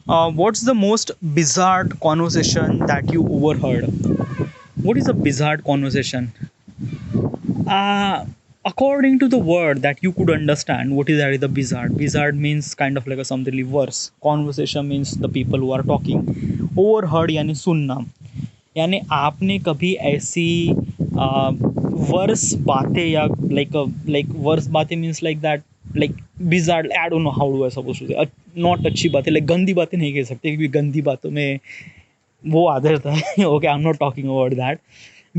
What's the most bizarre conversation that you overheard? What is a bizarre conversation? Uh, According to the word that you could understand, what is that is the bizarre? Bizarre means kind of like a something worse. Conversation means the people who are talking. Overheard यानी सुनना. यानी आपने कभी ऐसी worse बातें या like worse बातें means like that like bizarre I don't know how do I suppose to say not अच्छी बातें लाइक गंदी बातें नहीं कह सकते क्योंकि गंदी बातों में वो आ जाता है okay I am not talking about that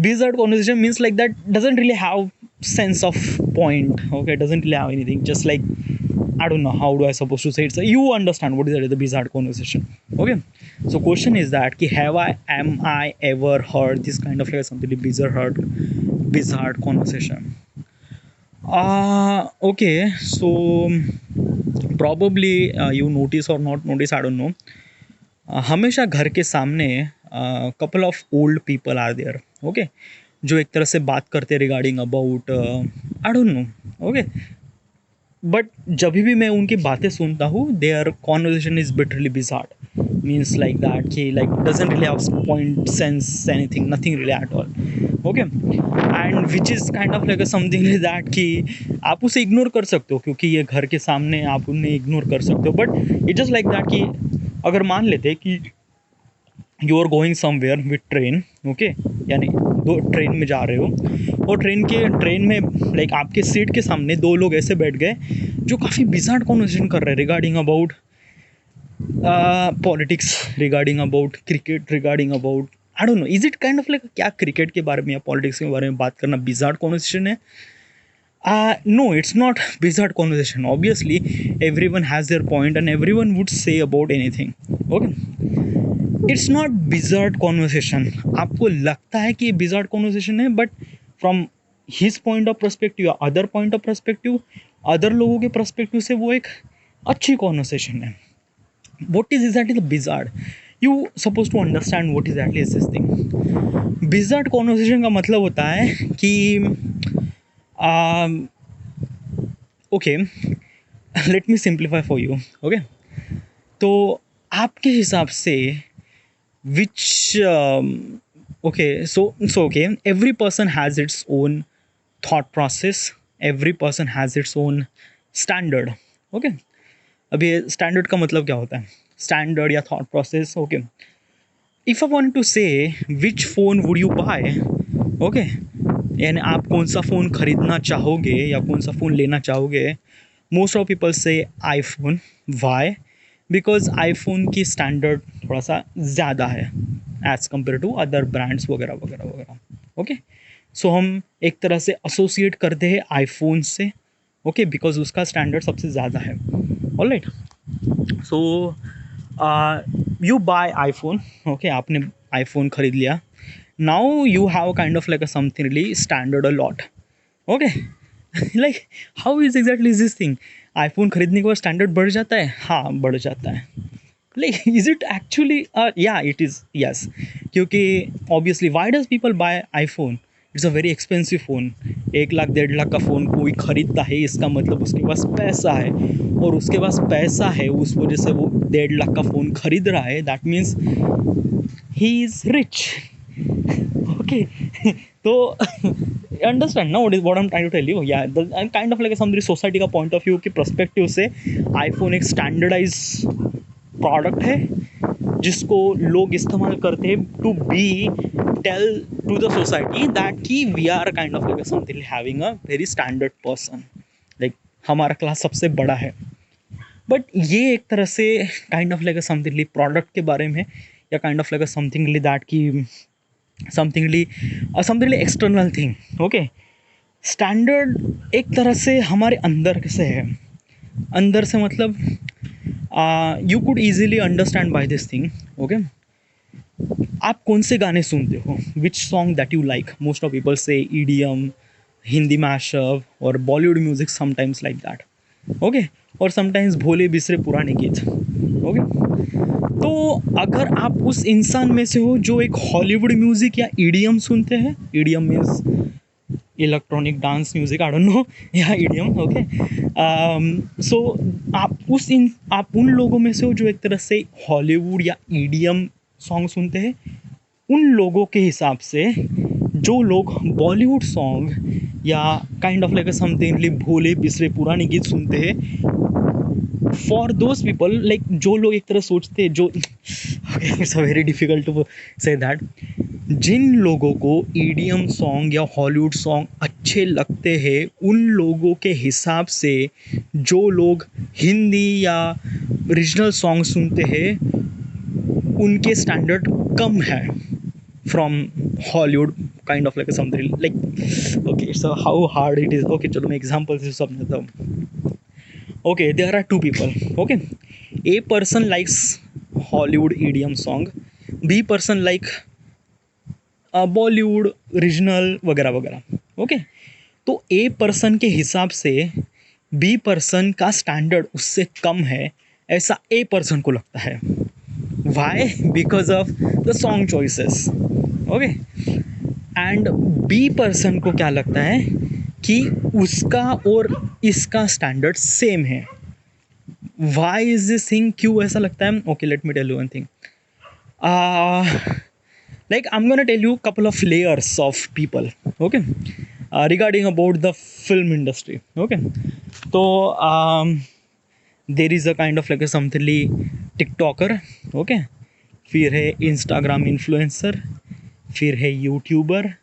bizarre conversation means like that doesn't really have sense of point, okay, doesn't really have anything, just like I don't know how do I supposed to say it, so you understand what is that, the bizarre conversation. Okay, so question is that ki have I am I ever heard this kind of like something bizarre conversation. Okay, so probably you notice or not notice, I don't know. हमेशा घर के सामने couple of old people are there, okay, जो एक तरह से बात करते regarding about I don't know, okay, but जब भी मैं उनकी बातें सुनता हूँ their conversation is bitterly bizarre, means like that कि like doesn't really have point sense anything, nothing really at all, okay, and which is kind of like something like that कि आप उसे इग्नोर कर सकते हो क्योंकि ये घर के सामने आप उन्हें इग्नोर कर सकते हो, but it just like that कि अगर मान लेते कि you are going somewhere with train, okay, यानी दो ट्रेन में जा रहे हो और ट्रेन में लाइक आपके सीट के सामने दो लोग ऐसे बैठ गए जो काफ़ी बिजार्ड कॉन्वर्सेशन कर रहे हैं regarding about politics, regarding about cricket, regarding about I don't no, is it kind of like क्या क्रिकेट के बारे में या पॉलिटिक्स के बारे में बात करना बिजार्ड कॉन्वर्सेशन है? No, it's not bizarre conversation. Obviously, everyone has their point and everyone would say about anything. Okay, it's not bizarre conversation. आपको लगता है कि ये bizarre conversation है, but from his point of perspective या other point of perspective, other लोगों के perspective से वो एक अच्छी conversation है. What is exactly the bizarre? You supposed to understand what exactly is this thing. Bizarre conversation का मतलब होता है कि okay, let me simplify for you, okay, तो आपके हिसाब से which okay, so okay, every person has its own thought process, every person has its own standard, okay, अभी स्टैंडर्ड का मतलब क्या होता है, स्टैंडर्ड या thought process, okay, if I want to say which phone would you buy, okay, यानी आप कौन सा फ़ोन ख़रीदना चाहोगे या कौन सा फ़ोन लेना चाहोगे, मोस्ट ऑफ पीपल से आईफोन. वाई? बिकॉज आईफोन की स्टैंडर्ड थोड़ा सा ज़्यादा है as compare to other brands वगैरह वगैरह वगैरह, ओके, सो हम एक तरह से एसोसिएट करते हैं आईफोन से, ओके, बिकॉज उसका स्टैंडर्ड सबसे ज़्यादा है. Alright, so you buy iPhone, okay, आपने आईफोन ख़रीद लिया. Now you have kind of like a something really standard a lot, okay. Like how is exactly is this thing? iPhone खरीदने के बाद स्टैंडर्ड बढ़ जाता है, हाँ बढ़ जाता है. Like is it actually yeah it is, yes, क्योंकि obviously why does people buy iPhone? It's a very expensive phone. 1 lakh 1.5 lakh का फ़ोन कोई ख़रीदता है इसका मतलब उसके पास पैसा है, और उसके पास पैसा है उस वजह से वो 1.5 लाख का फ़ोन खरीद रहा है, that means he is rich. Okay, so understand now what I'm trying to tell you. Yeah, I'm kind of like some society का पॉइंट ऑफ व्यू के पर्सपेक्टिव से आईफोन एक स्टैंडर्डाइज प्रोडक्ट है जिसको लोग इस्तेमाल करते हैं to be tell to the society that कि we are kind of like something having a very standard person, like हमारा क्लास सबसे बड़ा है. बट ये एक तरह से kind of like something product के बारे में या kind of like something that की somethingly external thing, okay. Standard एक तरह से हमारे अंदर से है, अंदर से मतलब you could easily understand by this thing, okay. आप कौन से गाने सुनते हो, which song that you like, most of people से ईडीएम, हिंदी मैशअप और Bollywood music sometimes like that, okay, और समटाइम्स भोले बिसरे पुराने गीत, ओके. तो अगर आप उस इंसान में से हो जो एक हॉलीवुड म्यूज़िक या ईडीएम सुनते हैं, EDM means electronic dance music, I don't no, या ईडीएम, ओके। सो आप उन लोगों में से हो जो एक तरह से हॉलीवुड या ईडीएम सॉन्ग सुनते हैं। उन लोगों के हिसाब से जो लोग बॉलीवुड सॉन्ग या काइंड ऑफ लाइक समथिंग भोले बिसरे पुराने गीत सुनते हैं, फॉर दोज पीपल, लाइक जो लोग एक तरह सोचते हैं, जो it's a very difficult to say that, जिन लोगों को ईडीएम सॉन्ग या हॉलीवुड सॉन्ग अच्छे लगते हैं, उन लोगों के हिसाब से जो लोग हिंदी या रीजनल सॉन्ग सुनते हैं, उनके स्टैंडर्ड कम है from Hollywood, kind of like something like, okay, so how hard it is, okay चलो मैं एग्जाम्पल से समझाता हूँ। Okay, there are two people. Okay, A person likes Hollywood EDM song, B person like Bollywood regional वगैरह वगैरह। Okay, तो a person के हिसाब से बी पर्सन का स्टैंडर्ड उससे कम है, ऐसा ए पर्सन को लगता है। Why? Because of the song choices. Okay, and B person को क्या लगता है कि उसका और इसका स्टैंडर्ड सेम है। Why is this thing? क्यों ऐसा लगता है? Okay, let me tell you one thing. Like I'm gonna tell you a couple of layers of people, okay, regarding about the film industry, okay. So there is a kind of like a something TikToker, okay, फिर है Instagram influencer, फिर है YouTuber,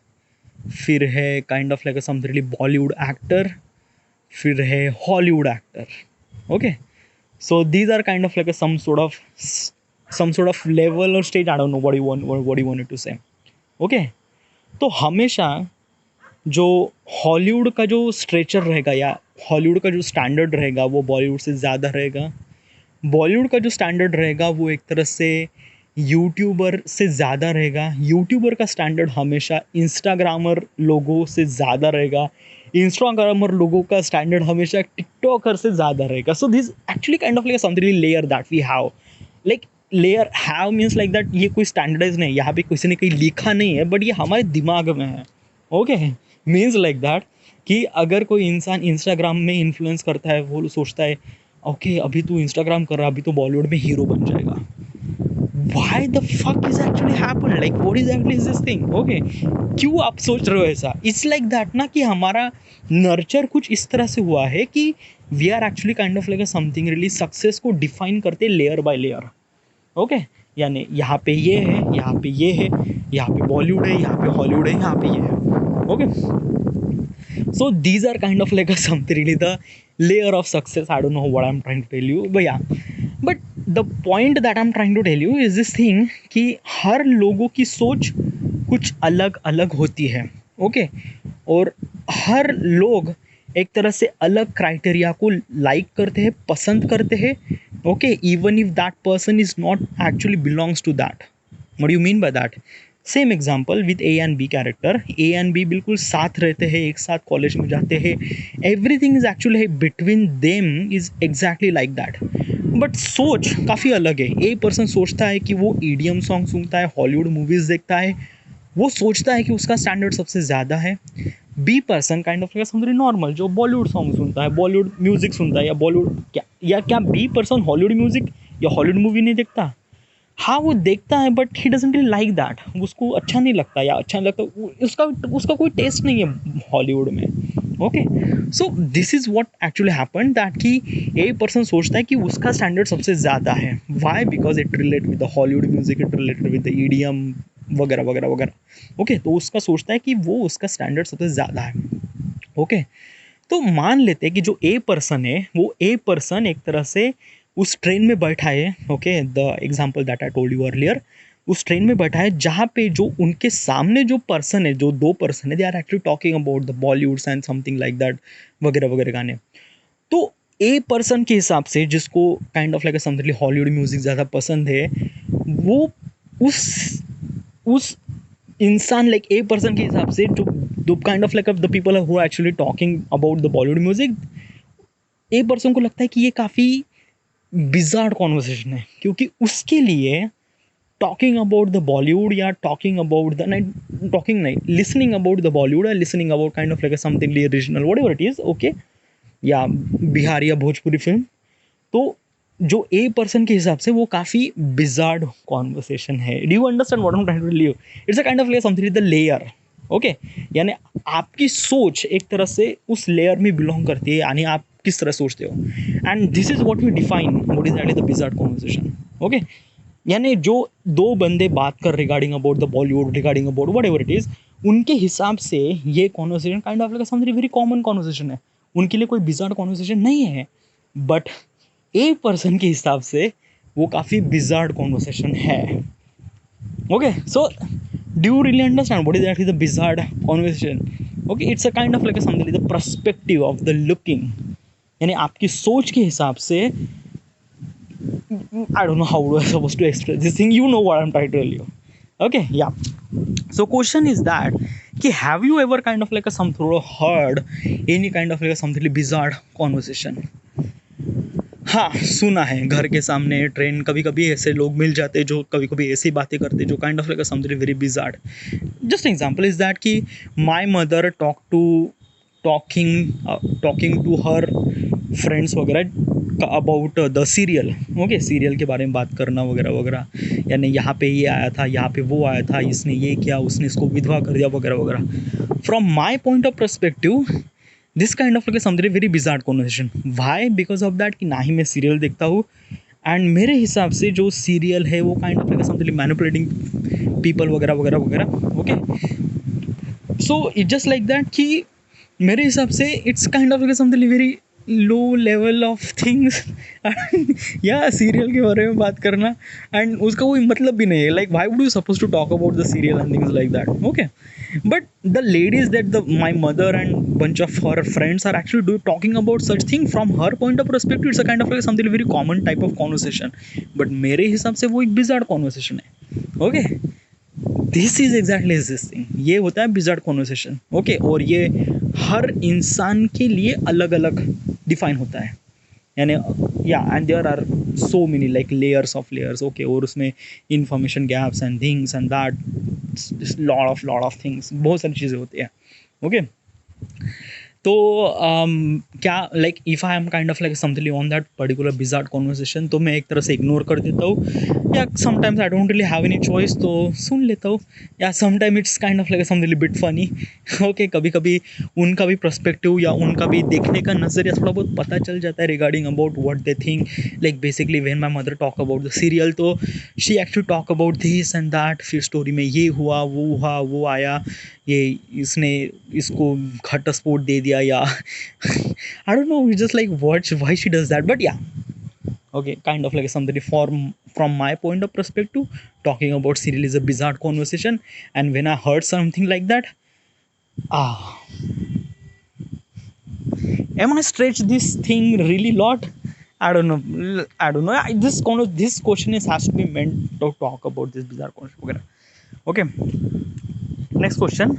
फिर है kind of like something Bollywood actor, फिर है Hollywood actor, okay. So these are kind of like a some sort of level or stage, I don't know what you wanted to say, okay. तो हमेशा जो Hollywood का जो stretcher रहेगा या Hollywood का जो स्टैंडर्ड रहेगा वो बॉलीवुड से ज़्यादा रहेगा। बॉलीवुड का जो स्टैंडर्ड रहेगा वो एक तरह से यूट्यूबर से ज़्यादा रहेगा। यूट्यूबर का स्टैंडर्ड हमेशा इंस्टाग्रामर लोगों से ज़्यादा रहेगा। इंस्टाग्रामर लोगों का स्टैंडर्ड हमेशा टिकटॉकर से ज़्यादा रहेगा। So this actually kind of like something layer that we have, like layer have means like that, ये कोई स्टैंडर्डाइज नहीं, यहाँ पे किसी ने कहीं लिखा नहीं है, बट ये हमारे दिमाग में है, ओके. मीन्स लाइक दैट कि अगर कोई इंसान इंस्टाग्राम में इन्फ्लुएंस करता है, वो सोचता है ओके अभी तू इंस्टाग्राम कर रहा, अभी तो बॉलीवुड में हीरो बन जाएगा। Why the fuck is actually happen, like what is actually this thing, okay. क्यों आप सोच रहे हो ऐसा? इट्स लाइक दैट ना कि हमारा नर्चर कुछ इस तरह से हुआ है कि we are actually kind of like something really success को डिफाइन करते लेयर बाय लेयर, ओके. यानी यहाँ पे ये है, यहाँ पे ये है, यहाँ पे बॉलीवुड है, यहाँ पे हॉलीवुड है, यहाँ पे ये है, okay. So these are kind of like something really the layer of success. I don't know what I'm trying to tell you, but yeah, but the point that I'm trying to tell you is this thing कि हर लोगों की सोच कुछ अलग अलग होती है, okay. और हर लोग एक तरह से अलग क्राइटेरिया को लाइक करते हैं, पसंद करते हैं, okay, even if that person is not actually belongs to that. What do you mean by that? Same example with A and B character. A and B बिल्कुल साथ रहते हैं, एक साथ कॉलेज में जाते हैं, everything is actually between them is exactly like that, but सोच काफ़ी अलग है। ए पर्सन सोचता है कि वो ईडीएम सॉन्ग सुनता है, हॉलीवुड मूवीज़ देखता है, वो सोचता है कि उसका स्टैंडर्ड सबसे ज़्यादा है। B person kind of something normal जो बॉलीवुड सॉन्ग सुनता है, बॉलीवुड म्यूजिक सुनता है, या बॉलीवुड क्या बी पर्सन हॉलीवुड म्यूजिक या हॉलीवुड मूवी नहीं देखता? हाँ वो देखता है, but he doesn't really like that, उसको अच्छा नहीं लगता या अच्छा नहीं लगता, उसका कोई टेस्ट नहीं है हॉलीवुड में, okay. So this is what actually happen that कि ए पर्सन सोचता है कि उसका स्टैंडर्ड सबसे ज़्यादा है। Why? Because it relate with the Hollywood music, it related with the EDM वगैरह वगैरह वगैरह, ओके. तो उसका सोचता है कि वो उसका स्टैंडर्ड सबसे ज़्यादा है, ओके. तो मान लेते हैं कि जो ए पर्सन है, वो ए पर्सन एक तरह से उस ट्रेन में बैठा है, okay, the example that I told you earlier, उस ट्रेन में बैठा है जहाँ पे जो उनके सामने जो पर्सन है, जो दो पर्सन है, they are actually talking about the Bollywood and something like that वगैरह वगैरह गाने। तो ए पर्सन के हिसाब से जिसको kind of like something Hollywood music ज़्यादा पसंद है, वो उस इंसान लाइक ए पर्सन के हिसाब से जो kind of like the people who are actually talking about the Bollywood music, A person को लगता है कि ये काफ़ी बिज़ार्ड कॉन्वर्सेशन है, क्योंकि उसके लिए talking about the Bollywood, yeah, talking about the talking नहीं, listening about the Bollywood or listening about kind of like a something original, whatever it is, okay, या बिहारी या भोजपुरी फिल्म, तो जो ए पर्सन के हिसाब से वो काफ़ी बिजार्ड कॉन्वर्सेशन है. Do you understand what I am trying to tell you? It's a kind of layer something the layer. Okay, यानी आपकी सोच एक तरह से उस लेयर में बिलोंग करती है, यानी आप किस तरह सोचते हो. And this is what we define what is actually the bizarre conversation. Okay, यानी जो दो बंदे बात कर regarding about the Bollywood, regarding about whatever it is, उनके हिसाब से ये conversation kind of like something very common conversation है. उनके लिए कोई बिजार्ड कॉन्वर्सेशन नहीं है. बट एक पर्सन के हिसाब से वो काफ़ी बिजार्ड कॉन्वर्सेशन है. Okay, so do you really understand what is actually the bizarre conversation? Okay, it's a kind of like something the perspective of the looking, यानी आपकी सोच के हिसाब से. I don't know how I supposed to express this thing. You know what I'm trying to tell you. Okay, yeah. So question is that कि have you ever kind of like a some through heard any kind of like a something bizarre conversation? हाँ, सुना है. घर के सामने train, कभी कभी ऐसे लोग मिल जाते हैं जो कभी कभी ऐसी बातें करते जो kind of like something very bizarre. Just example is that कि my mother talking to her friends वगैरह about the serial. Okay, serial के बारे में बात करना वगैरह वगैरह, यानी यहाँ पे ये आया था, यहाँ पे वो आया था, इसने ये किया, उसने इसको विधवा कर दिया वगैरह वगैरह. From my point of perspective this kind of like something very bizarre conversation. Why? Because of that कि ना ही मैं सीरियल देखता हूँ, एंड मेरे हिसाब से जो सीरियल है वो kind of like something manipulating people वगैरह वगैरह वगैरह. Okay, so it just like that कि मेरे हिसाब से it's kind of like something very low level of things या सीरियल के बारे में बात करना, एंड उसका कोई मतलब भी नहीं है. Like why would you suppose to talk about the serial and things like that. Okay, but the ladies that my mother and bunch of her friends are actually talking about such thing, from her point of perspective it's a kind of like something very common type of conversation, but मेरे हिसाब से वो एक bizarre conversation है. Okay, this is exactly this thing, ये होता है बिजार्ड conversation. Okay, और ये हर इंसान के लिए अलग अलग डिफाइन होता है, यानी या and there are so many like layers of layers. Okay, और उसमें information gaps and things and that lot of things, बहुत सारी चीज़ें होती हैं. ओके, तो क्या like if I am kind of like something on that particular bizarre conversation, तो मैं एक तरह से इग्नोर कर देता हूँ, या sometimes I don't really have any choice तो सुन लेता हूँ, या sometime it's kind of like something bit funny. Okay, कभी कभी उनका भी पर्सपेक्टिव या उनका भी देखने का नज़रिया थोड़ा बहुत पता चल जाता है regarding about what they think. Like basically when my mother talk about the serial, तो she actually talk about this and that, फिर स्टोरी में ये हुआ, वो आया, ये इसने इसको घटस्फोट दे दिया, या I don't know, it's just like why she does that, but yeah. Okay, kind of like something from my point of perspective, talking about serial is a bizarre conversation, and when I heard something like that, am I stretch this thing really lot? I don't know. This question has to be meant to talk about this bizarre conversation. Okay, next question.